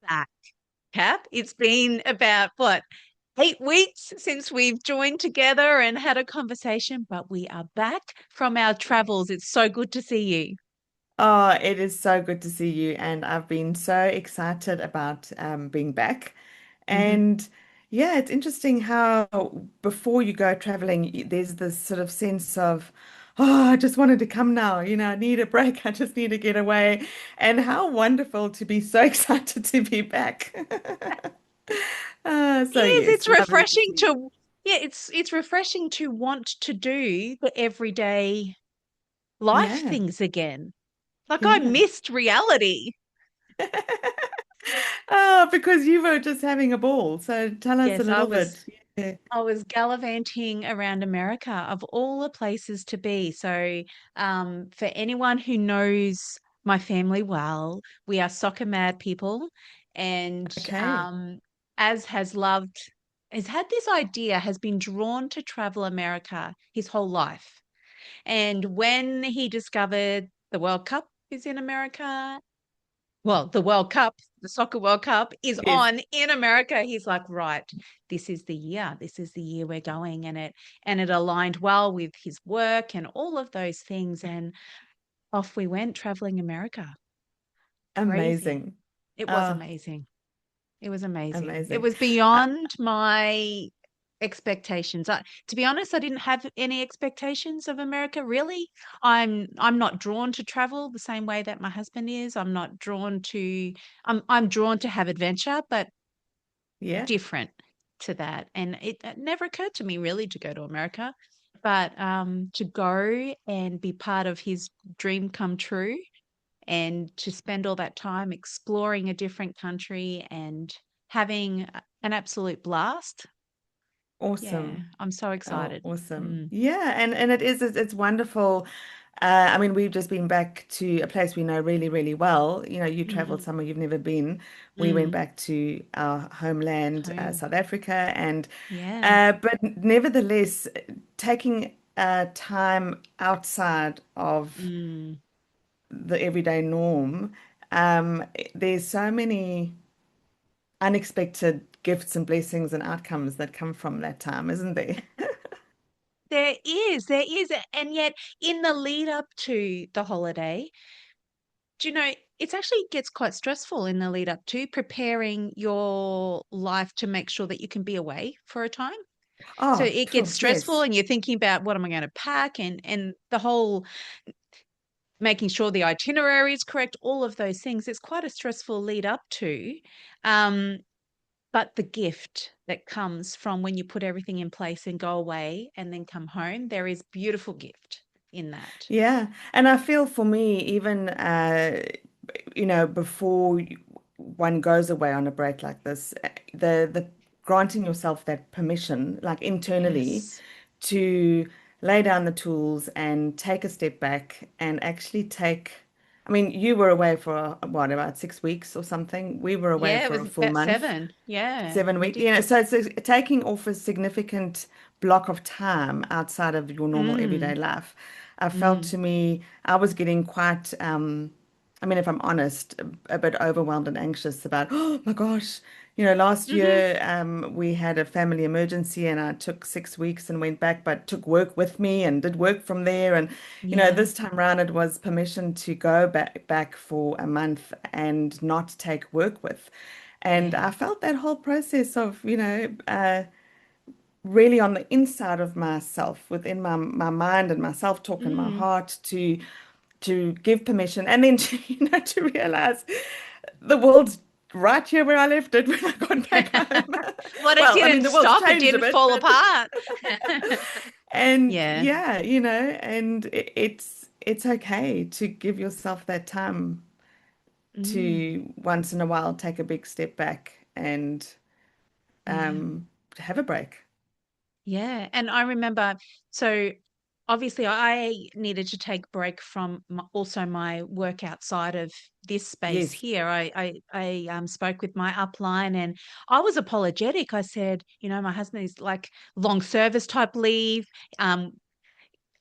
back, Kath. It's been about what, 8 weeks since we've joined together and had a conversation, but we are back from our travels. It's so good to see you. Oh, it is so good to see you, and I've been so excited about being back. Hmm. And yeah, it's interesting how before you go traveling, there's this sort of sense of, oh, I just wanted to come now. I need a break. I just need to get away. And how wonderful to be so excited to be back. So Yes, yes, it's lovely to refreshing see you. to yeah, it's refreshing to want to do the everyday life Yeah, things again. Like I yeah. missed reality. Oh, because you were just having a ball. So tell us a Yes, I little was bit. Yeah. I was gallivanting around America of all the places to be. So, for anyone who knows my family well, we are soccer mad people, and Okay. as has had this idea, has been drawn to travel America his whole life. And when he discovered the World Cup is in America, well, the World Cup, the Soccer World Cup is Yes. on in America. He's like, right, this is the year. This is the year we're going. And it aligned well with his work and all of those things. And off we went traveling America. Crazy. Amazing. It was Oh, amazing. It was amazing. It amazing. was Uh, beyond my expectations. To be honest, I didn't have any expectations of America, really. I'm not drawn to travel the same way that my husband is. I'm drawn to have adventure, but yeah, different to that. And it never occurred to me really to go to America, but to go and be part of his dream come true and to spend all that time exploring a different country and having an absolute blast. Yeah, awesome. I'm so Oh, excited. awesome. Mm, Yeah, and it's wonderful. I mean, we've just been back to a place we know really, really well. You traveled mm, somewhere you've never been. We went mm. back to our homeland, Home. South Africa, and Yeah. but nevertheless, taking time outside of Mm. the everyday norm, there's so many unexpected gifts and blessings and outcomes that come from that time, isn't there? There is. And yet, in the lead up to the holiday, do you know, it's actually gets quite stressful in the lead up to preparing your life to make sure that you can be away for a time. So Oh, it gets phew, stressful yes. and you're thinking about what am I going to pack and the whole making sure the itinerary is correct, all of those things. It's quite a stressful lead up to. Um, but the gift that comes from when you put everything in place and go away and then come home, there is beautiful gift in that. Yeah. And I feel for me, even before one goes away on a break like this, the granting yourself that permission, like internally, Yes. to lay down the tools and take a step back and actually take. I mean, you were away for what, about 6 weeks or something? We were away Yeah, it for was a full about month. seven. Yeah, 7 weeks, so ridiculous. it's taking off a significant block of time outside of your normal everyday Mm, life. I felt mm, to me, I was getting quite, I mean, if I'm honest, a bit overwhelmed and anxious about, oh my gosh, last hmm. year we had a family emergency and I took 6 weeks and went back, but took work with me and did work from there. And, Yeah, this time around it was permission to go back for a month and not take work with. And yeah. I felt that whole process of, really on the inside of myself, within my mind and my self-talk and my Mm. heart to give permission and then to, to realize the world's right here where I left it when I got back home. Well, it Well, I mean, didn't the world's stop, it changed a didn't bit, fall but apart. and Yeah. yeah, and it's okay to give yourself that time Mm. to once in a while take a big step back and Yeah. have a break. Yeah. And I remember, so obviously I needed to take break from also my work outside of this space Yes. here. I spoke with my upline and I was apologetic. I said, my husband is like long service type leave. Um,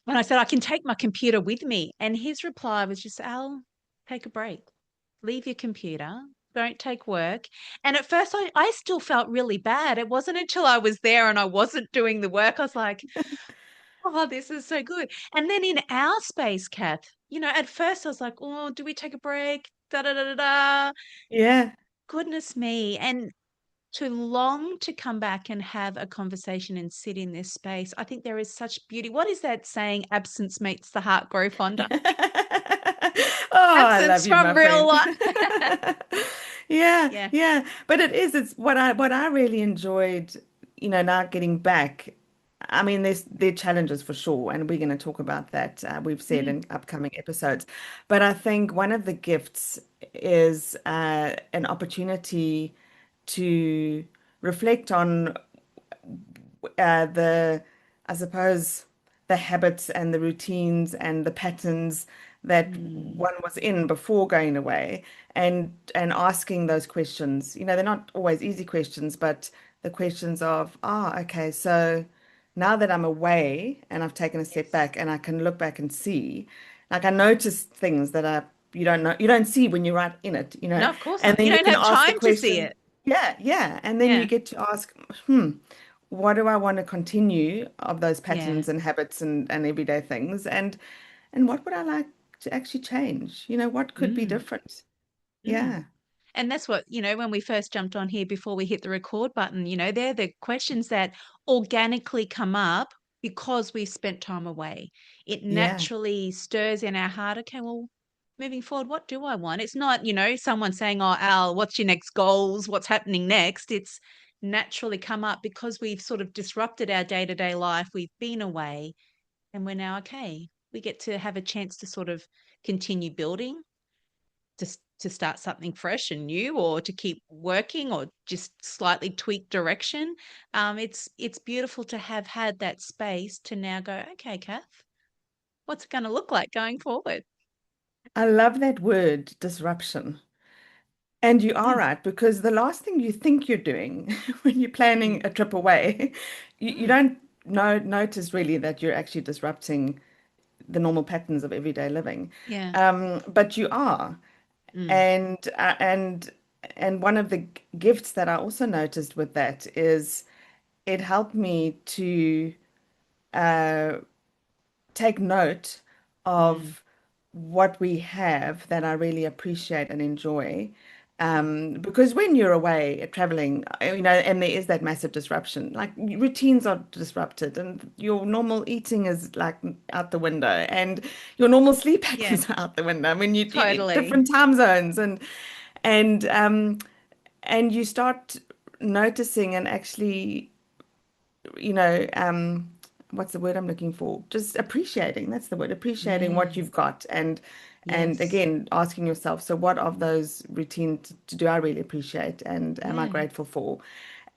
and I said, I can take my computer with me. And his reply was just, Al, take a break. Leave your computer. don't take work. And at first, I still felt really bad. It wasn't until I was there and I wasn't doing the work, I was like, oh, this is so good. And then in our space, Kath, at first I was like, oh, do we take a break? Da da da da da. Yeah. Goodness me. And to long to come back and have a conversation and sit in this space. I think there is such beauty. What is that saying? Absence makes the heart grow fonder. Oh, I Absence love you, from my real friend. life. Yeah, Yeah. yeah. But it is, it's what I really enjoyed, now getting back. I mean, there are challenges for sure, and we're going to talk about that, we've said Mm, in upcoming episodes. But I think one of the gifts is an opportunity to reflect on the, I suppose, the habits and the routines and the patterns that mm. one was in before going away, and asking those questions. They're not always easy questions, but the questions of, okay, so now that I'm away and I've taken a step Yes. back and I can look back and see, like I notice things that are you don't see when you're right in it, No, of course and not. then You you don't can have ask the time to see question, it. yeah, yeah, and then you Yeah. get to ask, what do I want to continue of those Yeah. patterns and habits and everyday things, and what would I like to actually change? What could be Mm, different? mm. Yeah, And that's what, when we first jumped on here before we hit the record button, they're the questions that organically come up because we've spent time away. It yeah. naturally stirs in our heart, okay, well, moving forward, what do I want? It's not, someone saying, oh, Al, what's your next goals? What's happening next? It's naturally come up because we've sort of disrupted our day-to-day life. We've been away and we're now okay. We get to have a chance to sort of continue building to start something fresh and new or to keep working or just slightly tweak direction. It's beautiful to have had that space to now go, okay, Kath, what's it going to look like going forward? I love that word, disruption. And you are Mm, right, because the last thing you think you're doing when you're mm, planning a trip away, you mm. don't notice really that you're actually disrupting the normal patterns of everyday living. Yeah. But you are. Mm, And one of the gifts that I also noticed with that is it helped me to uh, take note mm. of what we have that I really appreciate and enjoy. Yeah. Because when you're away traveling, and there is that massive disruption, like routines are disrupted, and your normal eating is like out the window, and your normal sleep Yeah. patterns are out the window. I mean, you Totally. different time zones, and and you start noticing and actually what's the word I'm looking for? Just appreciating. That's the word, appreciating what Yeah. you've got, and Yes. again asking yourself, so what of those routines do I really appreciate and am I Yeah. grateful for?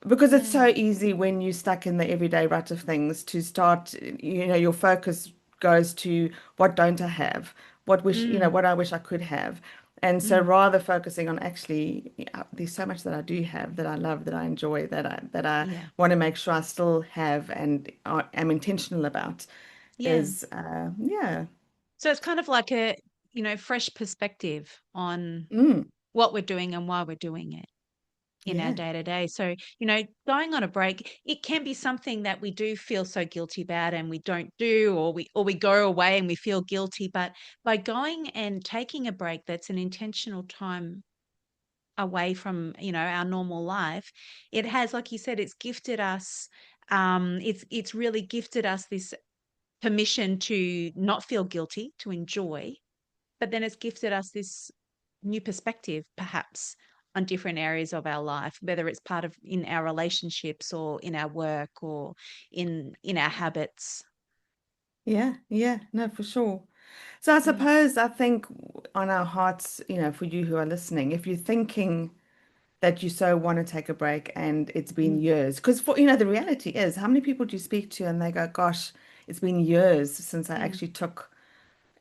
Because it's Yeah. so easy when you're stuck in the everyday rut of things to start, your focus goes to what don't I have? Mm, What I wish I could have. And so mm. rather focusing on actually, there's so much that I do have that I love, that I enjoy, that I Yeah. want to make sure I still have and am intentional about Yeah. is, yeah. So it's kind of like a, fresh perspective on Mm, what we're doing and why we're doing it in our yeah. day to day. So, going on a break, it can be something that we do feel so guilty about and we don't do, or we go away and we feel guilty. But by going and taking a break, that's an intentional time away from, our normal life, it has, like you said, it's gifted us. It's really gifted us this permission to not feel guilty, to enjoy, but then it's gifted us this new perspective, perhaps, on different areas of our life, whether it's part of in our relationships or in our work or in our habits. Yeah, yeah, no, for sure. So I Mm, suppose I think on our hearts, for you who are listening, if you're thinking that you so want to take a break and it's been mm, years, because the reality is, how many people do you speak to and they go, gosh, it's been years since I mm. actually took,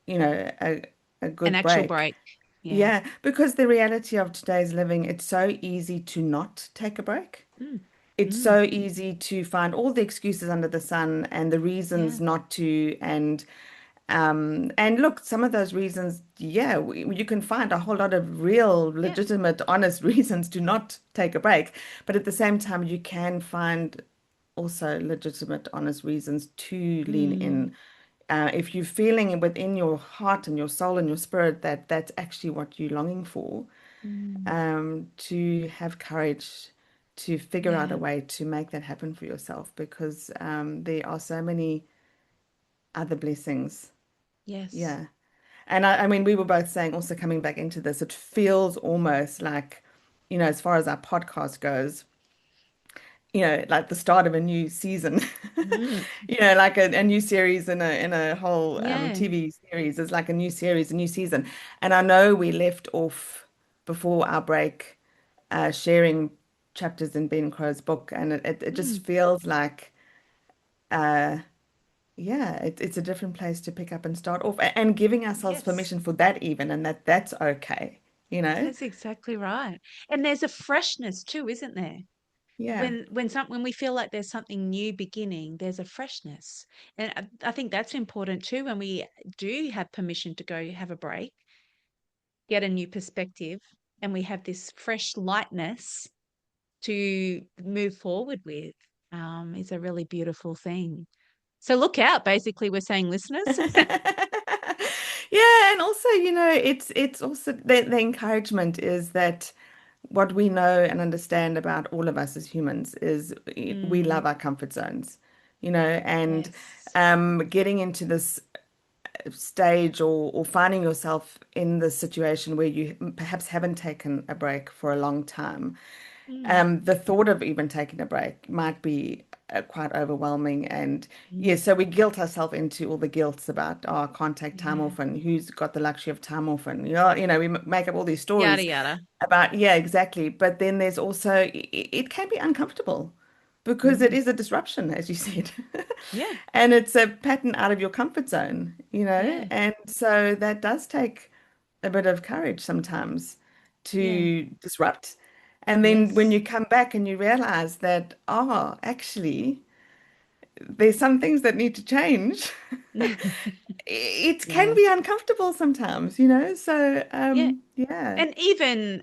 you know, a, a An good actual break. break. Yeah. Yeah, because the reality of today's living, it's so easy to not take a break. Mm, It's mm, so easy to find all the excuses under the sun and the yeah. reasons not to, And look, some of those reasons, yeah, you can find a whole lot of real, Yeah. legitimate, honest reasons to not take a break. But at the same time, you can find also legitimate, honest reasons to lean Mm, in. If you're feeling within your heart and your soul and your spirit that that's actually what you're longing for, mm, to have courage to figure out a yeah. way to make that happen for yourself because there are so many other blessings. Yes. Yeah. And I mean, we were both saying, also coming back into this, it feels almost like, as far as our podcast goes, like the start of a new season, Mm, like a new series in a whole yeah. TV series is like a new series, a new season. And I know we left off before our break, sharing chapters in Ben Crow's book, and it just Mm, feels like, uh, yeah, it's a different place to pick up and start off, and giving ourselves yes. permission for that even, and that's okay, you know? That's exactly right. And there's a freshness too, isn't there? Yeah. When we feel like there's something new beginning, there's a freshness. And I think that's important too when we do have permission to go have a break, get a new perspective, and we have this fresh lightness to move forward with. Is a really beautiful thing. So look out, basically, we're saying, listeners. Yeah, and also, it's also the encouragement is that what we know and understand about all of us as humans is we Mm, love our comfort zones, and yes. getting into this stage or finding yourself in this situation where you perhaps haven't taken a break for a long time. Mm, The thought of even taking a break might be quite overwhelming. And mm, yeah, so we guilt ourselves into all the guilts about, oh, I can't take time yeah. off and who's got the luxury of time off. And, we make up all these Yada, stories yada. about, yeah, exactly. But then there's also, it can be uncomfortable because it Mm, is a disruption, as you said. yeah. And it's a pattern out of your comfort zone, Yeah. and so that does take a bit of courage sometimes Yeah. to disrupt. And then when Yes. you come back and you realize that, oh, actually, there's some things that need to change, it can Yeah. be uncomfortable sometimes. So, Yeah. yeah, And even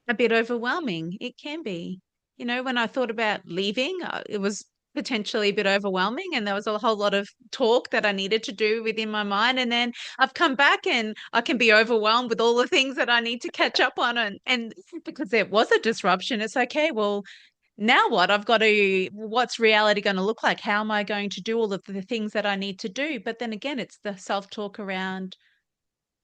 a bit overwhelming. It can be. When I thought about leaving, it was potentially a bit overwhelming, and there was a whole lot of talk that I needed to do within my mind. And then I've come back and I can be overwhelmed with all the things that I need to catch up on. And because there was a disruption, it's okay. Well, now what? What's reality going to look like? How am I going to do all of the things that I need to do? But then again, it's the self-talk around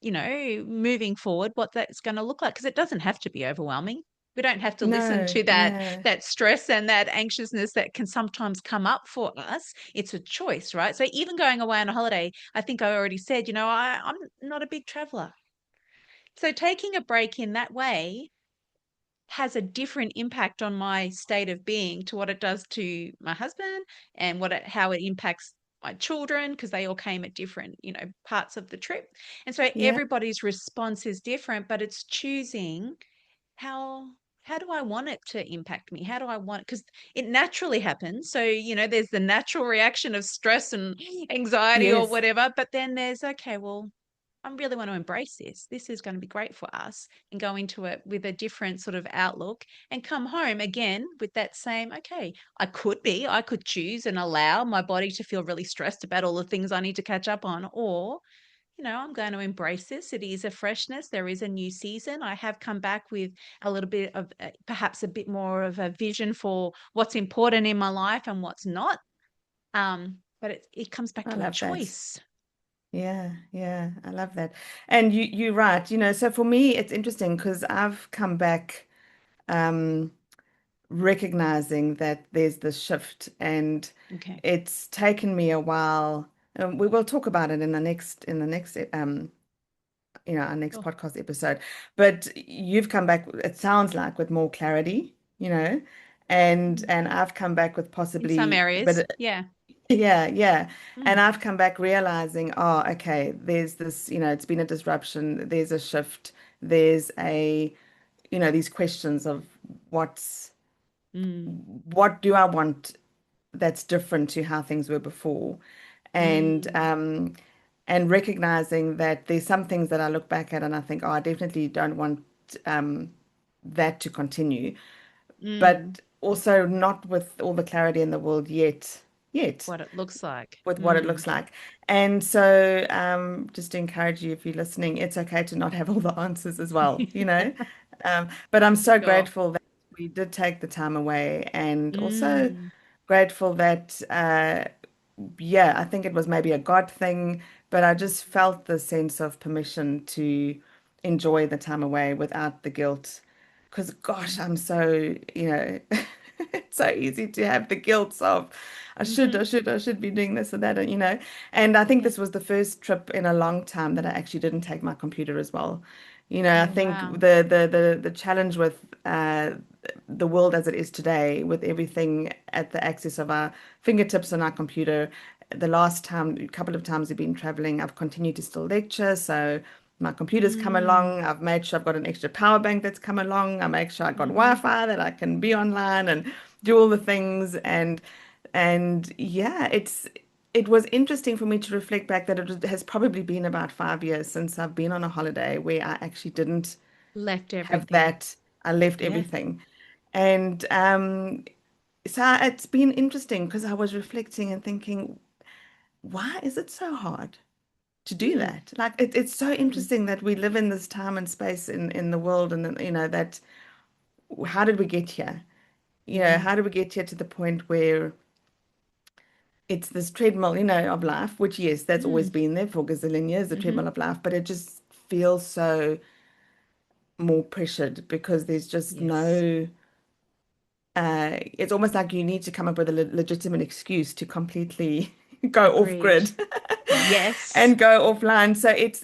moving forward, what that's going to look like, because it doesn't have to be overwhelming. We don't have to listen no, to that yeah, that stress and that anxiousness that can sometimes come up for us. It's a choice, right? So even going away on a holiday, I think I already said, I'm not a big traveler. So taking a break in that way has a different impact on my state of being to what it does to my husband and how it impacts my children because they all came at different parts of the trip, and so yeah, everybody's response is different, but it's choosing how how do I want it to impact me? How do I want, because it naturally happens. So there's the natural reaction of stress and anxiety or yes, whatever, but then there's, okay, well, I really want to embrace this. This is going to be great for us, and go into it with a different sort of outlook and come home again with that same, okay, I could choose and allow my body to feel really stressed about all the things I need to catch up on, or, I'm going to embrace this. It is a freshness. There is a new season. I have come back with a little bit of perhaps a bit more of a vision for what's important in my life and what's not. But it comes back I to a love that. choice. Yeah, yeah, I love that. And you're right, so for me it's interesting because I've come back um recognizing that there's this shift and Okay. it's taken me a while. We will talk about it in the next our next Oh, podcast episode. But you've come back, it sounds like, with more clarity, and I've come back with in some possibly a areas. bit. Yeah. Yeah, yeah. And Mm, I've come back realizing, oh, okay, there's this, it's been a disruption, there's a shift, there's these questions of what's mm, what do I want that's different to how things were before. And mm. and recognizing that there's some things that I look back at and I think, oh, I definitely don't want um, that to continue, Mm. but also not with all the clarity in the world yet What it looks like. with what it Mm. looks like. And so, just to encourage you, if you're listening, it's okay to not have all the answers as well, you know. But I'm so Sure. grateful that we did take the time away, and also Mm. grateful that, yeah, I think it was maybe a God thing, but I just felt the sense of permission to enjoy the time away without the guilt. Because, gosh, Mm. I'm so, it's so easy to have the guilt of, Hmm. I should be doing this or that, you know. And I think Yeah. this was the first trip in a long time that I actually didn't take my computer as well. You know, I Oh, think wow. the challenge with the world as it is today, with everything at the access of our fingertips on our computer, the last time, a couple of times we've been traveling, I've continued to still lecture, so my computer's come Mm. along. I've made sure I've got an extra power bank that's come along. I make sure I got Hmm. Wi-Fi that I can be online and do all the things. And yeah, it was interesting for me to reflect back that has probably been about 5 years since I've been on a holiday where I actually didn't Left have everything. that. I left Yeah. everything. And so it's been interesting because I was reflecting and thinking, why is it so hard to do Mm. that? Like it's so Mm. interesting that we live in this time and space in the world, and that how did we get here? Yeah. How did we get here to the point where it's this treadmill, of life, which yes, that's always Mm. been there for gazillion years, the Hmm. treadmill of life, but it just feels so more pressured because there's just Yes. no it's almost like you need to come up with a legitimate excuse to completely go off Agreed. grid Yes. and go offline. So it's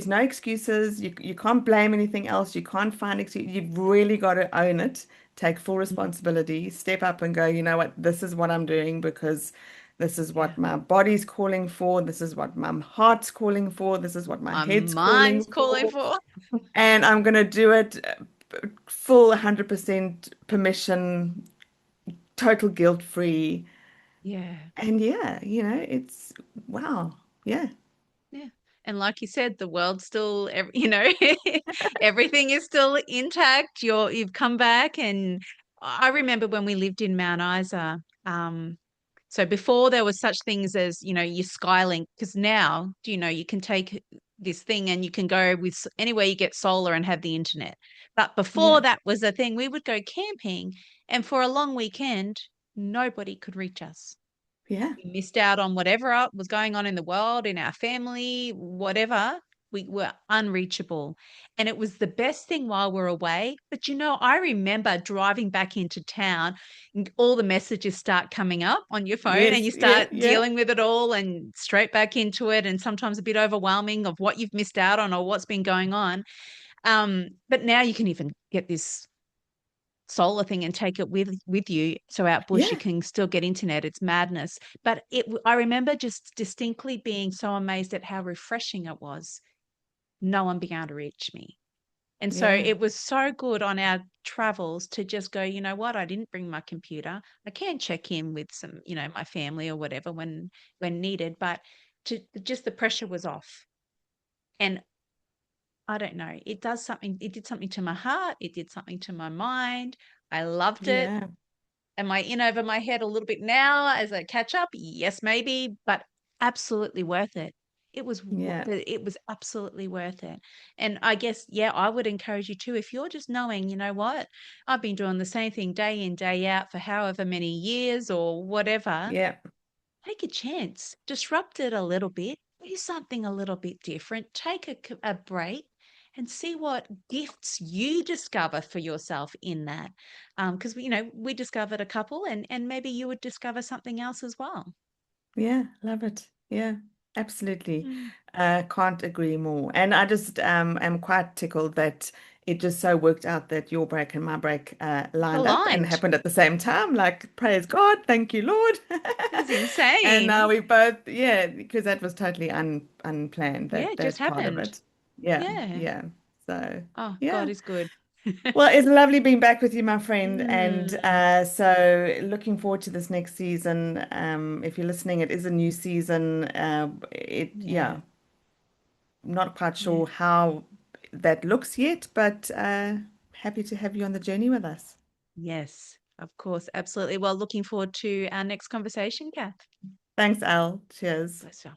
no excuses. You can't blame anything else. You can't find excuse. You've really got to own it, take full Mm. responsibility, step up and go, you know what, this is what I'm doing because this is Yeah. what my body's calling for. This is what my heart's calling for. This is what my My head's mind's calling calling for. for. And I'm going to do it full 100% permission, total guilt-free. Yeah. And yeah, it's wow. Yeah. Yeah. And like you said, the world's still, everything is still intact. You've come back, and I remember when we lived in Mount Isa. So before there was such things as, your Skylink, because now, you can take this thing and you can go anywhere you get solar and have the internet. But before Yeah. that was a thing, we would go camping, and for a long weekend, nobody could reach us. Yeah. We missed out on whatever was going on in the world, in our family, whatever. We were unreachable. And it was the best thing while we're away. But I remember driving back into town, and all the messages start coming up on your phone, and you Yes. Yeah. start Yeah. dealing with it all and straight back into it. And sometimes a bit overwhelming of what you've missed out on or what's been going on. But now you can even get this solar thing and take it with you, so out bush you Yeah. can still get internet. It's madness, but I remember just distinctly being so amazed at how refreshing it was, no one being able to reach me. And so Yeah. it was so good on our travels to just go, you know what, I didn't bring my computer. I can check in with some, my family or whatever when needed, but to just the pressure was off. And I don't know, it did something to my heart, it did something to my mind. I loved it. Yeah. Am I in over my head a little bit now as a catch up? Yes, maybe, but absolutely worth it. Yeah. It was absolutely worth it. And I guess, yeah, I would encourage you too. If you're just knowing, you know what, I've been doing the same thing day in, day out for however many years or whatever, Yeah. take a chance, disrupt it a little bit, do something a little bit different, take a break and see what gifts you discover for yourself in that. Because we discovered a couple, and maybe you would discover something else as well. Yeah. Love it. Yeah. Absolutely. Mm. Can't agree more. And I just am quite tickled that it just so worked out that your break and my break lined up and Aligned. happened at the same time. Like, praise God, thank you, Lord. It's And now insane. we both, yeah, because that was totally unplanned, Yeah, it just that part of happened. it. Yeah, Yeah. yeah. So, Oh, God yeah, is good. Well, it's lovely being back with you, my friend. And Mm, so looking forward to this next season. If you're listening, it is a new season. yeah, Yeah, not quite yeah. sure how that looks yet, but happy to have you on the journey with us. Yes, of course, absolutely. Well, looking forward to our next conversation, Kath. Thanks, Al. Cheers. Bless you.